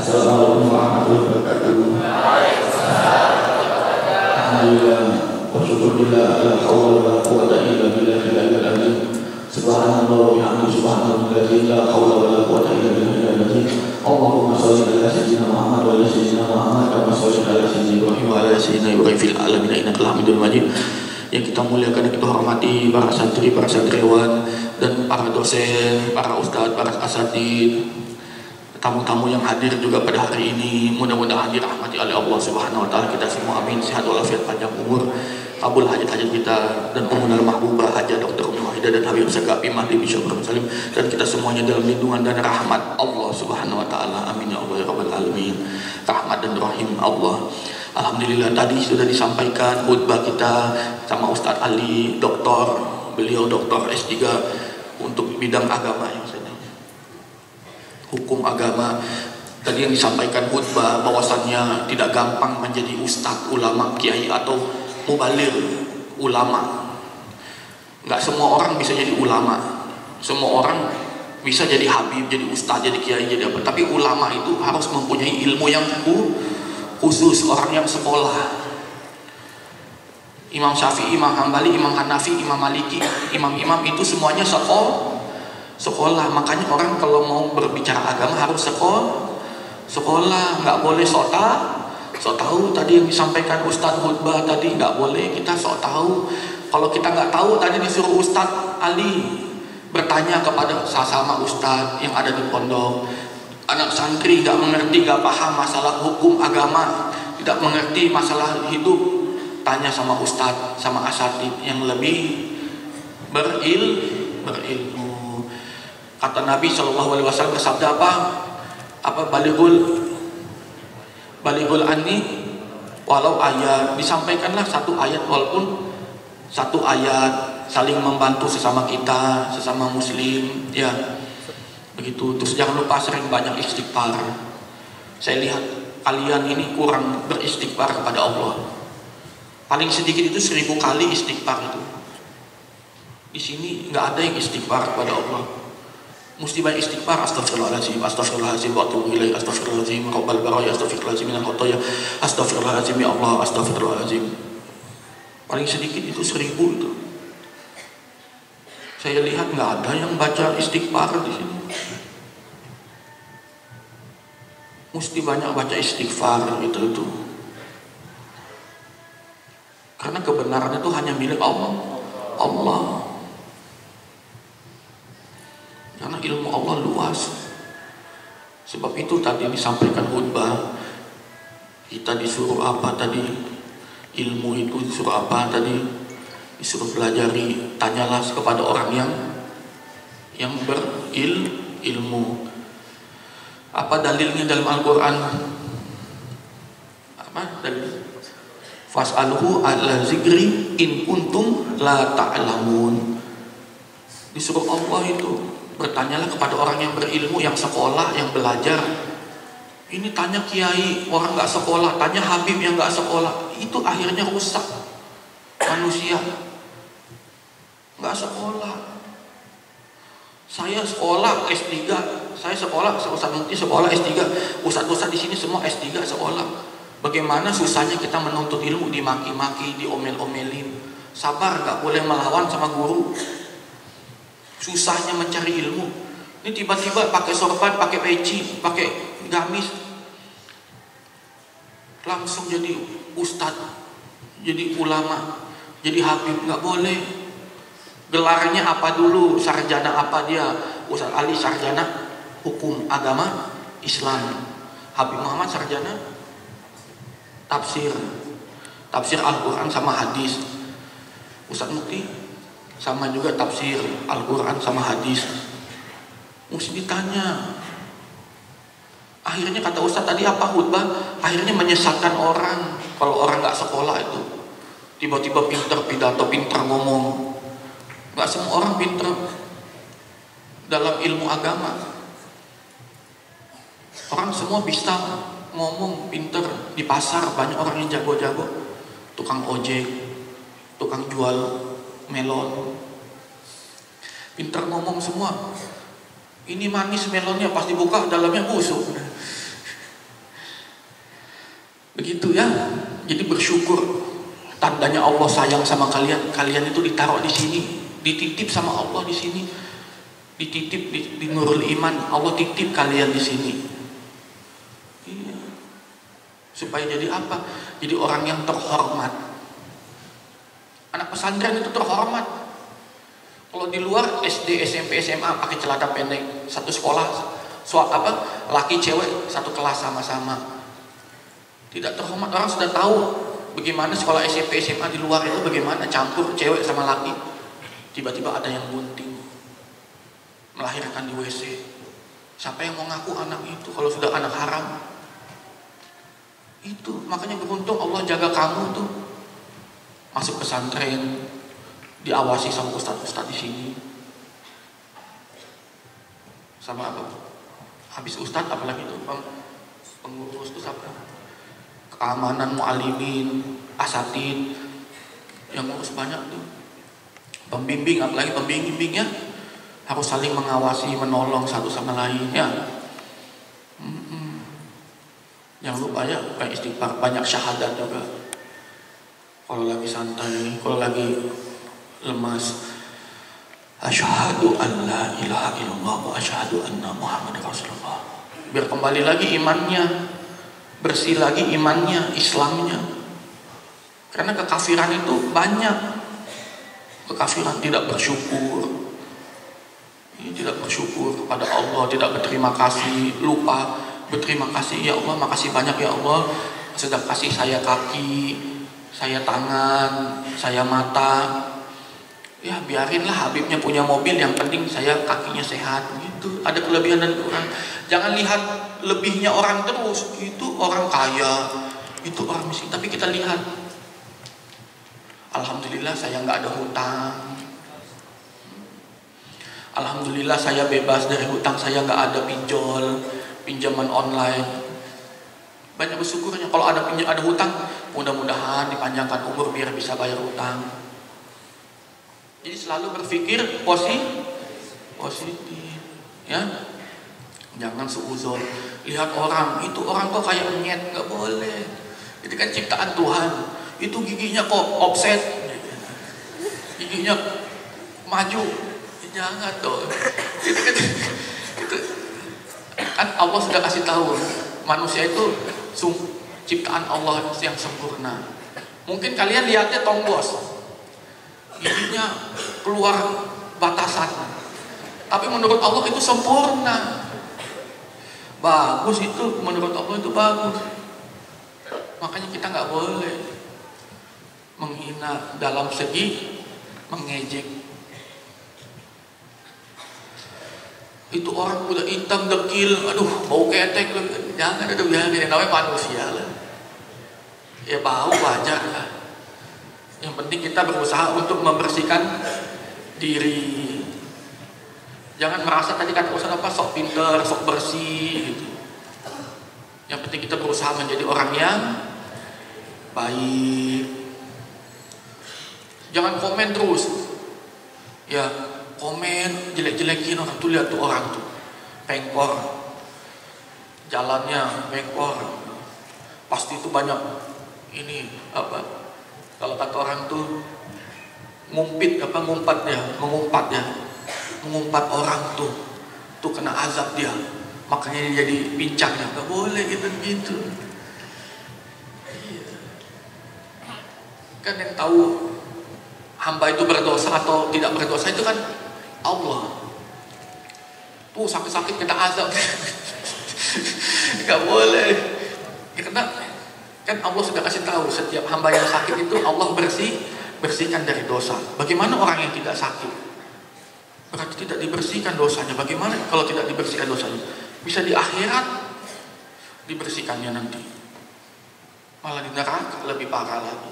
Assalamualaikum warahmatullahi wabarakatuh. Alhamdulillah, wasyukurillah, la haula wala quwwata illa billahil azim. Subhanallah wa bihamdihi, subhanallah la haula wala quwwata illa billahil azim. Allahumma shalli ala sayyidina Muhammad wa ala sayyidina Muhammad kama shallaita ala sayyidina Ibrahim wa ala sayyidina Ibrahim fil alamin innaka Hamidum Majid. Yang kita muliakan, kita hormati para santri, para santriwan, dan para dosen, para ustadz, para asatidz, tamu-tamu yang hadir juga pada hari ini. Mudah-mudahan dirahmati oleh Allah Subhanahu wa taala kita semua, amin. Sehat walafiat, panjang umur, kabul hajat-hajat kita, dan pengundang mahbubah hajat Dr. Ummi Wahidah dan Habib Sagapi Mahdi Bisyabur Salim, dan kita semuanya dalam lindungan dan rahmat Allah Subhanahu wa taala, amin ya Allah ya rabbal alamin. Rahmat dan rahim Allah. Alhamdulillah, tadi sudah disampaikan khutbah kita sama Ustadz Ali, doktor, beliau doktor S3 untuk bidang agama, yang hukum agama. Tadi yang disampaikan khutbah bahwasannya tidak gampang menjadi ustadz, ulama, kiai atau mubalir ulama. Nggak semua orang bisa jadi ulama, semua orang bisa jadi habib, jadi ustadz, jadi kiai, jadi apa. Tapi ulama itu harus mempunyai ilmu yang khusus, orang yang sekolah. Imam Syafi'i, Imam Hambali, Imam Hanafi, Imam Maliki, imam-imam itu semuanya sekolah. Makanya orang kalau mau berbicara agama harus sekolah, nggak boleh sok tahu. Tadi yang disampaikan Ustadz khutbah tadi, nggak boleh kita sok tahu. Kalau kita nggak tahu, tadi disuruh Ustadz Ali bertanya kepada sesama Ustadz yang ada di pondok. Anak santri nggak mengerti, nggak paham masalah hukum agama, tidak mengerti masalah hidup, tanya sama Ustadz, sama asatidz yang lebih berilmu. Kata Nabi SAW bersabda apa balighul anni walau ayat. Disampaikanlah satu ayat, walaupun satu ayat, saling membantu sesama kita, sesama muslim, ya begitu. Terus jangan lupa sering banyak istighfar. Saya lihat kalian ini kurang beristighfar kepada Allah. Paling sedikit itu 1000 kali istighfar itu. Di sini nggak ada yang istighfar kepada Allah. Mesti banyak istighfar. Astagfirullahaladzim, astagfirullahaladzim, wa atubu ilaih, astagfirullahaladzim, rabbal baraya, astagfirullahaladzim minal khotoya, astagfirullahaladzim ya Allah, astagfirullahaladzim. Paling sedikit itu 1000 itu. Saya lihat nggak ada yang baca istighfar di sini. Mesti banyak baca istighfar itu. Karena kebenaran itu hanya milik Allah. Karena ilmu Allah luas. Sebab itu tadi disampaikan khutbah, kita disuruh apa tadi? Ilmu itu disuruh apa tadi? Disuruh pelajari, tanyalah kepada orang yang berilmu. Apa dalilnya dalam Al-Quran? Apa dalil? Fas'alhu ala zikri in kuntum la ta'lamun. Disuruh Allah itu, bertanyalah kepada orang yang berilmu, yang sekolah, yang belajar. Ini tanya kiai, orang nggak sekolah, tanya habib yang nggak sekolah, itu akhirnya rusak manusia. Nggak sekolah. Saya sekolah S3, saya sekolah, Ustaz Mukti sekolah S3, ustaz-ustaz di sini semua S3 sekolah. Bagaimana susahnya kita menuntut ilmu, dimaki-maki, diomel-omelin. Sabar, nggak boleh melawan sama guru. Susahnya mencari ilmu. Ini tiba-tiba pakai sorban, pakai peci, pakai gamis, langsung jadi ustadz, jadi ulama, jadi habib. Nggak boleh. Gelarnya apa dulu, sarjana apa dia? Ustadz Ali sarjana hukum agama Islam, Habib Muhammad sarjana tafsir Al-Quran sama hadis. Ustadz Mukti sama juga tafsir Al-Quran sama hadis. Mesti ditanya. Akhirnya kata Ustadz tadi apa khutbah, akhirnya menyesatkan orang. Kalau orang nggak sekolah itu tiba-tiba pinter pidato, pinter ngomong. Nggak semua orang pinter dalam ilmu agama. Orang semua bisa ngomong, pinter. Di pasar banyak orang yang jago-jago, tukang ojek, tukang jual melon, pinter ngomong semua. Ini manis melonnya, pas dibuka dalamnya busuk. Begitu ya. Jadi bersyukur. Tandanya Allah sayang sama kalian. Kalian itu ditaruh di sini, dititip sama Allah di sini, dititip di Nurul Iman. Allah titip kalian di sini. Iya. Supaya jadi apa? Jadi orang yang terhormat. Anak pesantren itu terhormat. Kalau di luar SD, SMP, SMA pakai celana pendek, satu sekolah, laki cewek satu kelas sama-sama. Tidak terhormat. Orang sudah tahu bagaimana sekolah SMP SMA di luar itu, bagaimana campur cewek sama laki. Tiba-tiba ada yang bunting, melahirkan di WC. Siapa yang mau ngaku anak itu kalau sudah anak haram? Itu makanya beruntung Allah jaga kamu tuh. Masuk pesantren, diawasi sama ustadz-ustadz di sini. Sama apa? Habis ustadz apalagi itu pengurus itu apa? Keamanan, mu'alimin, asatid, yang ngurus banyak tuh. Pembimbing, apalagi pembimbingnya harus saling mengawasi, menolong satu sama lainnya. Jangan lupa ya, banyak istighfar, banyak syahadat juga. Kalau lagi santai, kalau lagi lemas, asyhadu an la ilaha illallah wa asyhadu anna muhammadar rasulullah. Biar kembali lagi imannya, bersih lagi imannya, Islamnya. Karena kekafiran itu banyak. Kekafiran tidak bersyukur. Ini tidak bersyukur kepada Allah, tidak berterima kasih, lupa berterima kasih. Ya Allah, makasih banyak ya Allah, sudah kasih saya kaki, saya tangan, saya mata. Ya biarinlah Habibnya punya mobil, yang penting saya kakinya sehat. Gitu. Ada kelebihan dan kekurangan. Jangan lihat lebihnya orang terus. Itu orang kaya, itu orang miskin. Tapi kita lihat, alhamdulillah saya nggak ada hutang. Alhamdulillah saya bebas dari hutang. Saya nggak ada pinjaman online. Banyak bersyukurnya. Kalau ada hutang, mudah-mudahan dipanjangkan umur biar bisa bayar hutang. Jadi selalu berpikir positif, ya. Jangan suuzon. Lihat orang, itu orang kok kayak nyet, nggak boleh. Itu kan ciptaan Tuhan. Itu giginya kok offset, giginya maju. Jangan dong. Itu kan Allah sudah kasih tahu, manusia itu ciptaan Allah yang sempurna. Mungkin kalian lihatnya tonggos, giginya keluar batasan, tapi menurut Allah itu sempurna, bagus. Itu menurut Allah itu bagus. Makanya kita nggak boleh menghina dalam segi mengejek. Itu orang udah hitam dekil, aduh bau ketek, jangan, ada biar namanya manusia lah. Ya bau wajar lah. Yang penting kita berusaha untuk membersihkan diri. Jangan merasa tadi kata Ustaz apa sok pinter, sok bersih gitu. Yang penting kita berusaha menjadi orang yang baik. Jangan komen terus. Ya, komen jelek-jelekin orang tuh, lihat tuh orang tuh pengkor. Jalannya pengkor. Pasti itu banyak ini apa? Kalau kata orang tuh mengumpat orang tuh kena azab dia, makanya dia jadi pincang. Ya nggak boleh gitu. Iya. Kan yang tahu hamba itu berdosa atau tidak berdosa itu kan Allah. Tuh sakit-sakit kena azab, nggak boleh. Ya, karena kan Allah sudah kasih tahu setiap hamba yang sakit itu Allah bersihkan dari dosa. Bagaimana orang yang tidak sakit? Berarti tidak dibersihkan dosanya. Bagaimana kalau tidak dibersihkan dosanya? Bisa di akhirat dibersihkannya nanti, malah di neraka lebih parah lagi.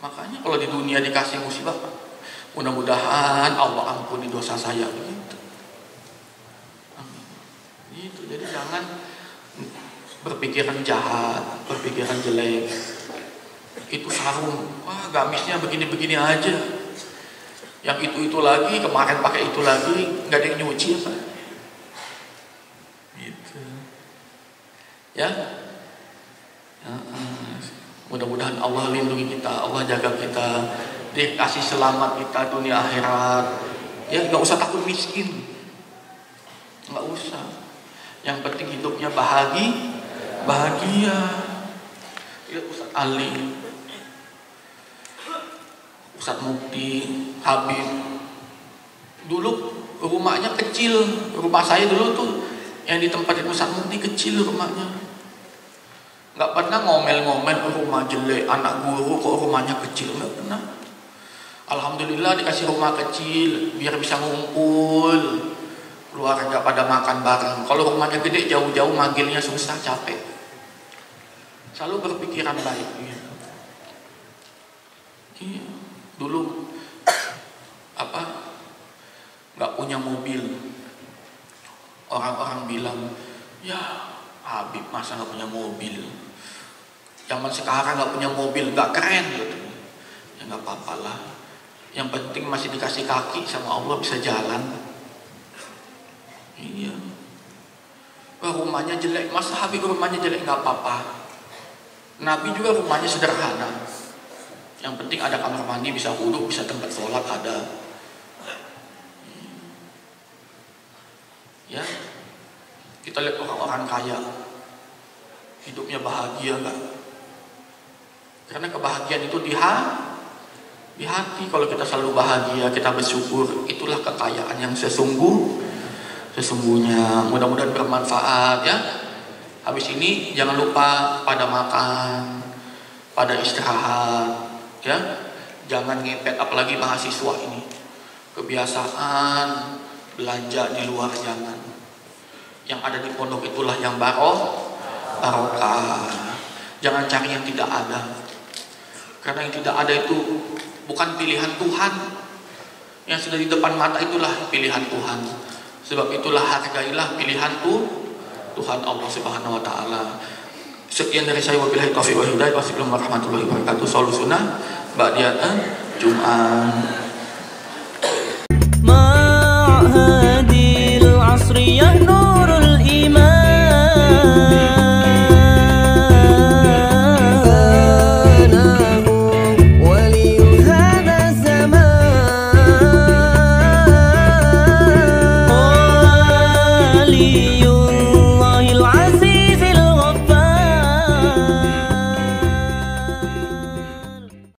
Makanya kalau di dunia dikasih musibah, mudah-mudahan Allah ampuni dosa saya gitu. Amin. Gitu. Jadi jangan berpikiran jahat, berpikiran jelek. Itu sarung, wah gamisnya begini-begini aja. Yang itu lagi, kemarin pakai itu lagi, nggak ada yang nyuci apa? Gitu. Ya. Mudah-mudahan Allah lindungi kita, Allah jaga kita, dikasih selamat kita dunia akhirat. Ya, nggak usah takut miskin, nggak usah. Yang penting hidupnya bahagia. Ya, Ustaz Ali, Ustaz Mukti, Habib, dulu rumahnya kecil. Rumah saya dulu tuh yang di tempat Ustaz Mukti kecil rumahnya. Nggak pernah ngomel-ngomel rumah jelek, anak guru kok rumahnya kecil, nggak pernah. Alhamdulillah dikasih rumah kecil biar bisa ngumpul, keluarga pada makan bareng. Kalau rumahnya gede jauh-jauh manggilnya susah, capek. Selalu berpikiran baik. Iya. Dulu nggak punya mobil, orang-orang bilang, ya Habib masa nggak punya mobil. Zaman sekarang nggak punya mobil nggak keren gitu. Ya nggak apa-apa lah. Yang penting masih dikasih kaki sama Allah, bisa jalan. Iya. Wah, rumahnya jelek, masa Habib rumahnya jelek? Nggak apa-apa. Nabi juga rumahnya sederhana. Yang penting ada kamar mandi, bisa wudhu, bisa tempat sholat ada. Ya, kita lihat orang-orang kaya, hidupnya bahagia nggak? Karena kebahagiaan itu di hati. Kalau kita selalu bahagia, kita bersyukur, itulah kekayaan yang sesungguhnya. Mudah-mudahan bermanfaat ya. Habis ini jangan lupa pada makan, pada istirahat ya. Jangan ngepet, apalagi mahasiswa ini. Kebiasaan belanja di luar jangan. Yang ada di pondok itulah yang barokah. Jangan cari yang tidak ada. Karena yang tidak ada itu bukan pilihan Tuhan. Yang sudah di depan mata itulah pilihan Tuhan. Sebab itulah hargailah pilihan Tuhan Allah Subhanahu wa taala. Sekian dari saya, wabillahi taufiq wal hidayah. Wassalamualaikum warahmatullahi wabarakatuh. Sholat sunnah ba'da Jumat.